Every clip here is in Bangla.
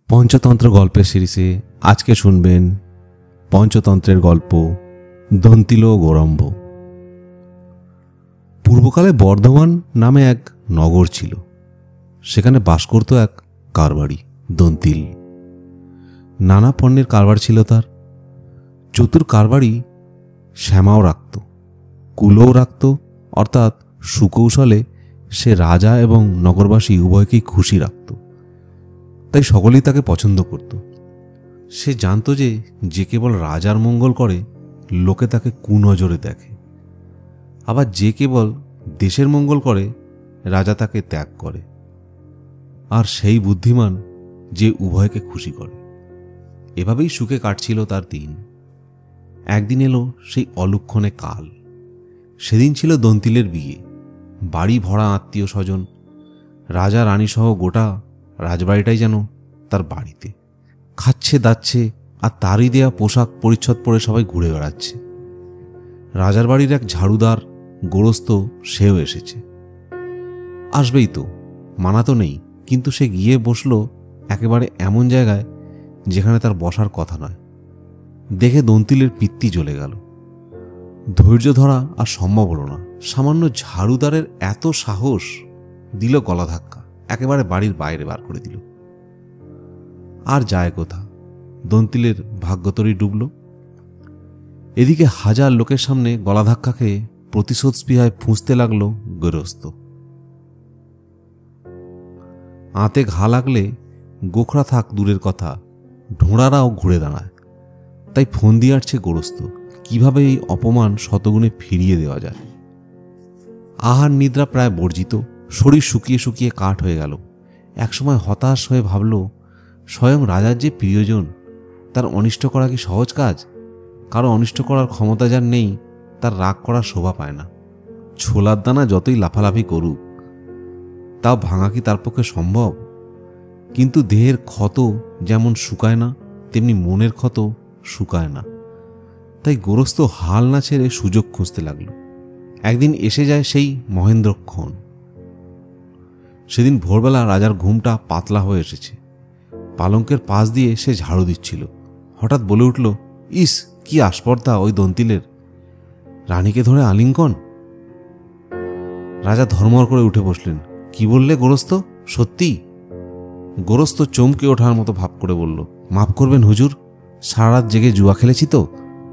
পঞ্চতন্ত্র গল্পের সিরিজে আজকে শুনবেন পঞ্চতন্ত্রের গল্প দন্তিল ও গৌরম্ভ। পূর্বকালে বর্ধমান নামে এক নগর ছিল। সেখানে বাস করত এক কারবারি দন্তিল। নানা পণ্যের কারবার ছিল তার। চতুর কারবারি শ্যামাও রাখত, কুলোও রাখত, অর্থাৎ সুকৌশলে সে রাজা এবং নগরবাসী উভয়কেই খুশি রাখত। তাই সকলেই তাকে পছন্দ করত। সে জানত যে কেবল রাজার মঙ্গল করে লোকে তাকে কুনজরে দেখে, আবার যে কেবল দেশের মঙ্গল করে রাজা তাকে ত্যাগ করে। আর সেই বুদ্ধিমান যে উভয়কে খুশি করে। এভাবেই সুখে কাটছিল তার দিন। একদিন এলো সেই অলক্ষণে কাল। সেদিন ছিল দন্তিলের বিয়ে। বাড়ি ভরা আত্মীয় স্বজন, রাজা রানীসহ গোটা রাজবাড়িটাই যেন তার বাড়িতে। খাচ্ছে দাচ্ছে আর তারই দেয়া পোশাক পরিচ্ছদ পরে সবাই ঘুরে বেড়াচ্ছে। রাজার বাড়ির এক ঝাড়ুদার গোরস্ত সেও এসেছে। আসবেই তো, মানা তো নেই, কিন্তু সে গিয়ে বসল একেবারে এমন জায়গায় যেখানে তার বসার কথা নয়। দেখে দন্তিলের পিত্তি জ্বলে গেল। ধৈর্য ধরা আর সম্ভব হলো না। সামান্য ঝাড়ুদারের এত সাহস! দিল গলা ধাক্কা, একেবারে বাড়ির বাইরে বার করে দিল। আর যায় কোথা? দন্তিলের ভাগ্যতরই ডুবল। এদিকে হাজার লোকের সামনে গলা ধাক্কা খেয়ে প্রতিশোধ স্পৃহায় ফুঁসতে লাগল গৃহস্থ। আঁতে ঘা লাগলে গোখরা থাক দূরের কথা, ঢোঁড়ারাও ঘুরে দাঁড়ায়। তাই ফোন দিয়ে আসছে গৃহস্থ, কিভাবে এই অপমান শতগুণে ফিরিয়ে দেওয়া যায়। আহার নিদ্রা প্রায় বর্জিত, শরীর শুকিয়ে শুকিয়ে কাঠ হয়ে গেল। একসময় হতাশ হয়ে ভাবল, স্বয়ং রাজার যে প্রিয়জন, তার অনিষ্ট করা কি সহজ কাজ? কারো অনিষ্ট করার ক্ষমতা যার নেই, তার রাগ করার শোভা পায় না। ছোলার দানা যতই লাফালাফি করুক, তাও ভাঙা কি তার পক্ষে সম্ভব? কিন্তু দেহের ক্ষত যেমন শুকায় না, তেমনি মনের ক্ষত শুকায় না। তাই গৃহস্থ হাল না ছেড়ে সুযোগ খুঁজতে লাগলো। একদিন এসে যায় সেই মহেন্দ্রক্ষণ। সেদিন ভোরবেলা রাজার ঘুমটা পাতলা হয়ে এসেছে। পালঙ্কের পাশ দিয়ে সে ঝাড়ু দিচ্ছিল। হঠাৎ বলে উঠল, ইস, কি আস্পর্ধা ওই দন্তিলের! রানীকে ধরে আলিঙ্গন! রাজা ধর্মর করে উঠে বসলেন। কি বললে গৃহস্থ? সত্যি? গৃহস্থ চমকে ওঠার মতো ভাব করে বলল, মাফ করবেন হুজুর, সারা রাত জেগে জুয়া খেলেছি তো,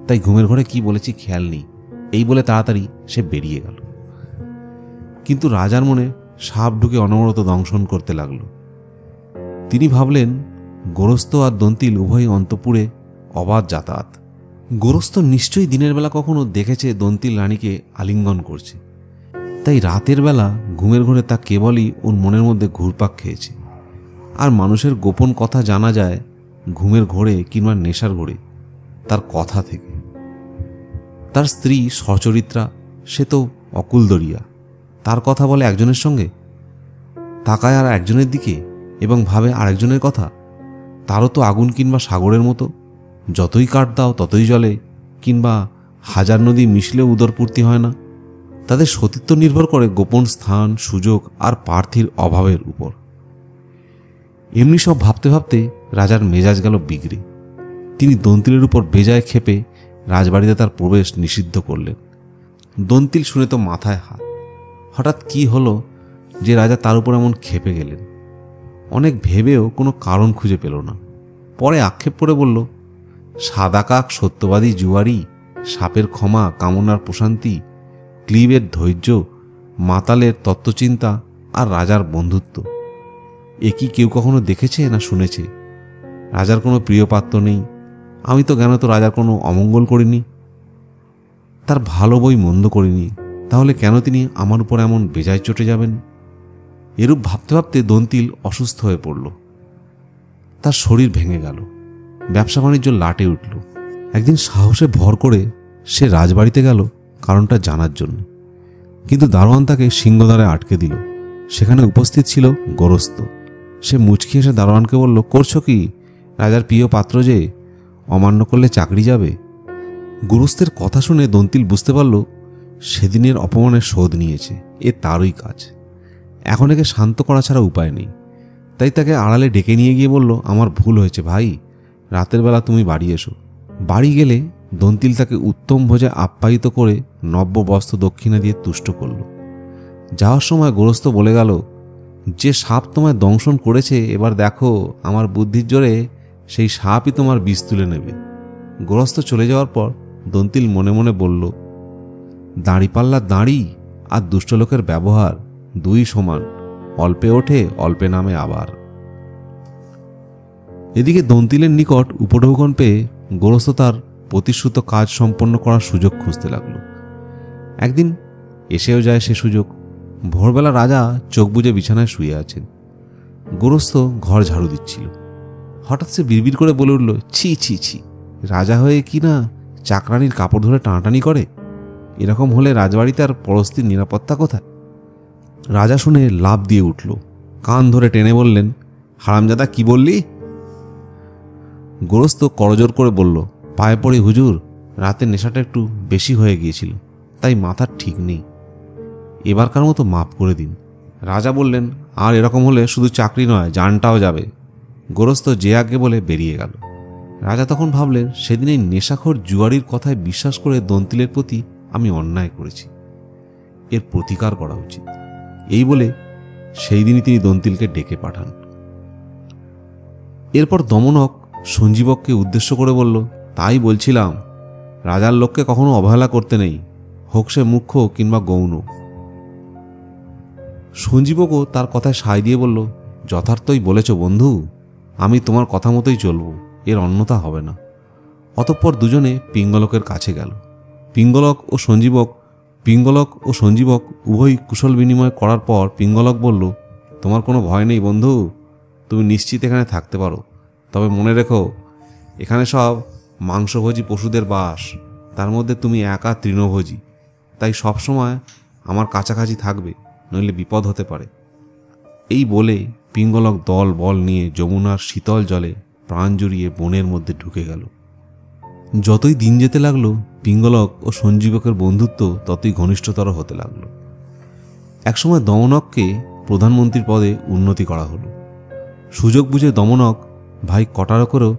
তাই ঘুমের ঘরে কি বলেছি খেয়াল নেই। এই বলে তাড়াতাড়ি সে বেরিয়ে গেল। কিন্তু রাজার মনে সাপ ঢুকে অনবরত দংশন করতে লাগল। তিনি ভাবলেন, গৃহস্থ আর দন্তিল উভয়ই অন্তঃপুরে অবাধ যাতায়াত। গৃহস্থ নিশ্চয়ই দিনের বেলা কখনো দেখেছে দন্তিল রানীকে আলিঙ্গন করছে। তাই রাতের বেলা ঘুমের ঘরে তা কেবলই ওর মনের মধ্যে ঘুরপাক খেয়েছে। আর মানুষের গোপন কথা জানা যায় ঘুমের ঘোরে কিংবা নেশার ঘোরে, তার কথা থেকে। তার স্ত্রী সচরিত্রা, সে তো অকুলদরিয়া। তার কথা বলে একজনের সঙ্গে, তাকায় আর একজনের দিকে এবং ভাবে আরেকজনের কথা। তারও তো আগুন কিংবা সাগরের মতো, যতই কাঠ দাও ততই জ্বলে, কিংবা হাজার নদী মিশলেও উদরপূর্তি হয় না। তাদের সতীত্ব নির্ভর করে গোপন স্থান, সুযোগ আর প্রার্থীর অভাবের উপর। এমনি সব ভাবতে ভাবতে রাজার মেজাজ গেল বিগড়ে। তিনি দন্তিলের উপর বেজায় ক্ষেপে রাজবাড়িতে তার প্রবেশ নিষিদ্ধ করলেন। দন্তিল শুনে তো মাথায় হাত। হঠাৎ কি হলো যে রাজা তার উপর এমন ক্ষেপে গেলেন? অনেক ভেবেও কোনো কারণ খুঁজে পেল না। পরে আক্ষেপ করে বলল, সাদা কাক সত্যবাদী জুয়ারি, সাপের ক্ষমা কামনার প্রশান্তি, ক্লিবের ধৈর্য, মাতালের তত্ত্বচিন্তা আর রাজার বন্ধুত্ব, এ কি কেউ কখনো দেখেছে না শুনেছে? রাজার কোনো প্রিয় পাত্র নেই। আমি তো জ্ঞানত রাজার কোনো অমঙ্গল করিনি, তার ভালো বই মন্দ করিনি। তাহলে কেন তিনি আমার উপর এমন বেজায় চটে যাবেন? এরূপ ভাবতে ভাবতে দন্তিল অসুস্থ হয়ে পড়ল। তার শরীর ভেঙে গেল। ব্যবসা বাণিজ্য লাটে উঠল। একদিন সাহসে ভর করে সে রাজবাড়িতে গেল কারণটা জানার জন্য। কিন্তু দারোয়ান তাকে সিংহদ্বারে আটকে দিল। সেখানে উপস্থিত ছিল গৃহস্থ। সে মুচকি এসে দারোয়ানকে বলল, করছো কি? রাজার প্রিয় পাত্র যে, অমান্য করলে চাকরি যাবে। গৃহস্থের কথা শুনে দন্তিল বুঝতে পারল সেদিনের অপমানের শোধ নিয়েছে। এ তারই কাজ। এখন একে শান্ত করা ছাড়া উপায় নেই। তাই তাকে আড়ালে ডেকে নিয়ে গিয়ে বলল, আমার ভুল হয়েছে ভাই, রাতের বেলা তুমি বাড়ি এসো। বাড়ি গেলে দন্তিল তাকে উত্তম ভোজে আপ্যায়িত করে নব্য বস্ত্র দক্ষিণা দিয়ে তুষ্ট করল। যাওয়ার সময় গোরস্ত বলে গেল, যে সাপ তোমায় দংশন করেছে, এবার দেখো আমার বুদ্ধির জোরে সেই সাপই তোমার বিষ তুলে নেবে। গোরস্ত চলে যাওয়ার পর দন্তিল মনে মনে বলল, দাঁড়িপাল্লা দাঁড়ি আর দুষ্ট লোকের ব্যবহার দুই সমান, অল্পে ওঠে অল্পে নামে আবার। এদিকে দন্তিলের নিকট উপঢৌকন পেয়ে গোরস্ত তার প্রতিশ্রুত কাজ সম্পন্ন করার সুযোগ খুঁজতে লাগল। একদিন এসেও যায় সে সুযোগ। ভোরবেলা রাজা চোখ বুজে বিছানায় শুয়ে আছেন। গোরস্ত ঘর ঝাড়ু দিচ্ছিল। হঠাৎ সে বিড়বিড় করে বলে উঠল, ছি ছি ছি, রাজা হয়ে কি না চাকরানির কাপড় ধরে টানাটানি করে? এরকম হলে রাজবাড়িতে আর পরস্তির নিরাপত্তা কোথায়? রাজা শুনে লাফ দিয়ে উঠল, কান ধরে টেনে বললেন, হারামজাদা কি বললি? গোরস্ত করজোর করে বলল, পায়ে পড়ি হুজুর, রাতের নেশাটা একটু বেশি হয়ে গিয়েছিল, তাই মাথার ঠিক নেই, এবারকার মতো মাফ করে দিন। রাজা বললেন, আর এরকম হলে শুধু চাকরি নয়, জানটাও যাবে। গোরস্ত যে আগে বলে বেরিয়ে গেল। রাজা তখন ভাবলেন, সেদিন এই নেশাখোর জুয়ারির কথায় বিশ্বাস করে দন্তিলের প্রতি আমি অন্যায় করেছি, এর প্রতিকার করা উচিত। এই বলে সেই দিনই তিনি দন্তিলকে ডেকে পাঠান। এরপর দমনক সঞ্জীবককে উদ্দেশ্য করে বলল, তাই বলছিলাম, রাজার লোককে কখনো অবহেলা করতে নেই, হোক সে মুখ্য কিংবা গৌণ। সঞ্জীবকও তার কথায় সায় দিয়ে বলল, যথার্থই বলেছ বন্ধু, আমি তোমার কথা মতোই চলব, এর অন্যথা হবে না। অতঃপর দুজনে পিঙ্গলকের কাছে গেল। পিঙ্গলক ও সঞ্জীবক উভয় কুশল বিনিময় করার পর পিঙ্গলক বলল, তোমার কোনো ভয় নেই বন্ধু, তুমি নিশ্চিত এখানে থাকতে পারো। তবে মনে রেখো, এখানে সব মাংসভোজী পশুদের বাস, তার মধ্যে তুমি একা তৃণভোজী, তাই সবসময় আমার কাছাকাছি থাকবে, নইলে বিপদ হতে পারে। এই বলে পিঙ্গলক দল বল নিয়ে যমুনার শীতল জলে প্রাণ জুড়িয়ে বনের মধ্যে ঢুকে গেল। যতই দিন যেতে লাগলো, পিঙ্গলক ও সঞ্জীবকের বন্ধুত্ব ততই ঘনিষ্ঠতর হতে লাগলো। একসময় দমনককে প্রধানমন্ত্রীর পদে উন্নতি করা হলো। সুযোগ বুঝে দমনক ভাই কটারকেরও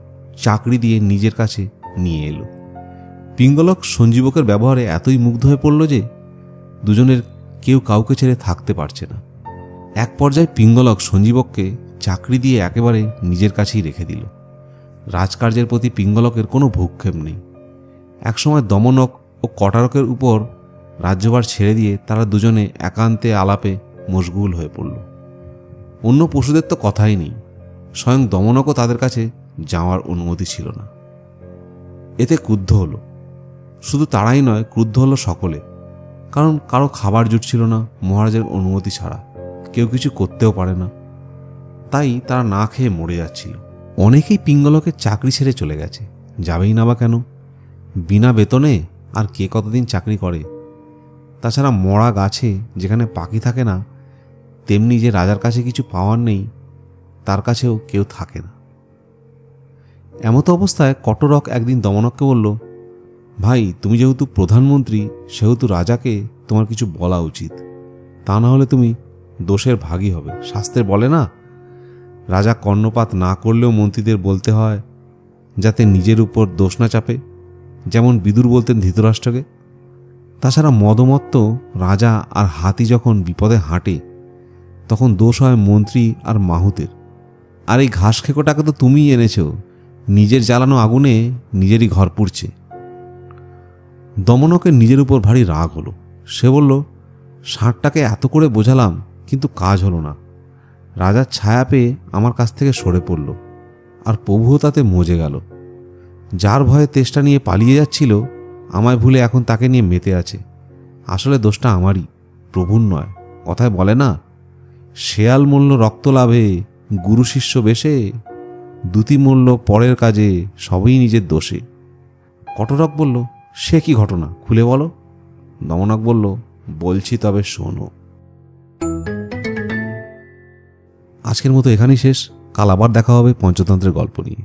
চাকরি দিয়ে নিজের কাছে নিয়ে এলো। পিঙ্গলক সঞ্জীবকের ব্যবহারে এতই মুগ্ধ হয়ে পড়ল যে দুজনের কেউ কাউকে ছেড়ে থাকতে পারছে না। এক পর্যায়ে পিঙ্গলক সঞ্জীবককে চাকরি দিয়ে একেবারে নিজের কাছেই রেখে দিল। রাজকার্যের প্রতি পিঙ্গলকের কোনো ভূক্ষেপ নেই। একসময় দমনক ও কটারকের উপর রাজ্যভার ছেড়ে দিয়ে তারা দুজনে একান্তে আলাপে মশগুল হয়ে পড়ল। অন্য পশুদের তো কথাই নেই, স্বয়ং দমনকও তাদের কাছে যাওয়ার অনুমতি ছিল না। এতে ক্রুদ্ধ হলো। শুধু তারাই নয়, ক্রুদ্ধ হলো সকলে, কারণ কারো খাবার জুটছিল না মহারাজের অনুমতি ছাড়া, কেউ কিছু করতেও পারে না, তাই তারা না খেয়ে মরে যাচ্ছিল। অনেকেই পিঙ্গলকের চাকরি ছেড়ে চলে গেছে, যাবেই না বা কেন? বিনা বেতনে আর কে কতদিন চাকরি করে? তাছাড়া মরা গাছে যেখানে পাখি থাকে না, তেমনি যে রাজার কাছে কিছু পাওয়ার নেই, তার কাছেও কেউ থাকে না। এমতো অবস্থায় কটরক একদিন দমনককে বলল, ভাই, তুমি যেহেতু প্রধানমন্ত্রী, সেহেতু রাজাকে তোমার কিছু বলা উচিত, তা না হলে তুমি দোষের ভাগী হবে। শাস্ত্রে বলে না, রাজা কর্ণপাত না করলেও মন্ত্রীদের বলতে হয়, যাতে নিজের উপর দোষ না চাপে, যেমন বিদুর বলতেন ধৃতরাষ্ট্রকে। তাছাড়া মদমত্ত রাজা আর হাতি যখন বিপদে হাঁটে, তখন দোষ হয় মন্ত্রী আর মাহুতের। আর এই ঘাস খেকোটাকে তো তুমিই এনেছ, নিজের জ্বালানো আগুনে নিজেরই ঘর পুড়ছে। দমনকের নিজের উপর ভারী রাগ হলো। সে বলল, ষাঁড়টাকে এত করে বোঝালাম, কিন্তু কাজ হলো না। রাজার ছায়া পেয়ে আমার কাছ থেকে সরে পড়ল, আর প্রভুও তাতে মজে গেল। যার ভয়ে তেষ্টা নিয়ে পালিয়ে যাচ্ছিল, আমায় ভুলে এখন তাকে নিয়ে মেতে আছে। আসলে দোষটা আমারই, প্রভুর নয়। কথায় বলে না, শেয়াল মূল্য রক্ত লাভে, গুরু শিষ্য বেশে, দুতি মূল্য পরের কাজে, সবই নিজের দোষে। কটরক বলল, সে কি ঘটনা, খুলে বলো। দমনক বলল, বলছি, তবে শোনো। আজকের মতো এখানেই শেষ। কাল আবার দেখা হবে পঞ্চতন্ত্রের গল্প নিয়ে।